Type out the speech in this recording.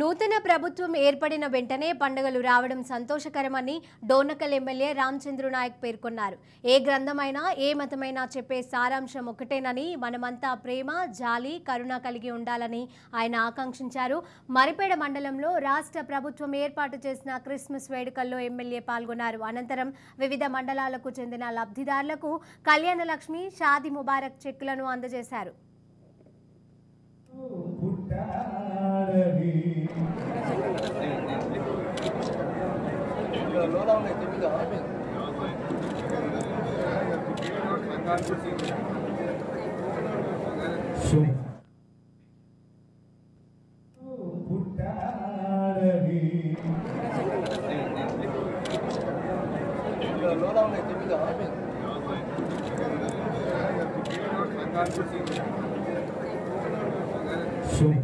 నూతన ప్రభుత్వం ఏర్పడిన వెంటనే పండుగలు రావడం సంతోషకరమని డోర్నకల్ ఎమ్మెల్యే రామచంద్ర నాయక్ పేర్కొన్నారు. ఏ గ్రంథమైనా ఏ మతమైనా చెప్పే సారాంశం ఒకటేనని, మనమంతా ప్రేమ, జాలి, కరుణ కలిగి ఉండాలని ఆయన ఆకాంక్షించారు. మరిపేడ మండలంలో రాష్ట్ర ప్రభుత్వం ఏర్పాటు చేసిన క్రిస్మస్ వేడుకల్లో ఎమ్మెల్యే పాల్గొన్నారు. అనంతరం వివిధ మండలాలకు చెందిన లబ్ధిదారులకు కళ్యాణ లక్ష్మి, షాదీ ముబారక్ చెక్కులను అందజేశారు. Show.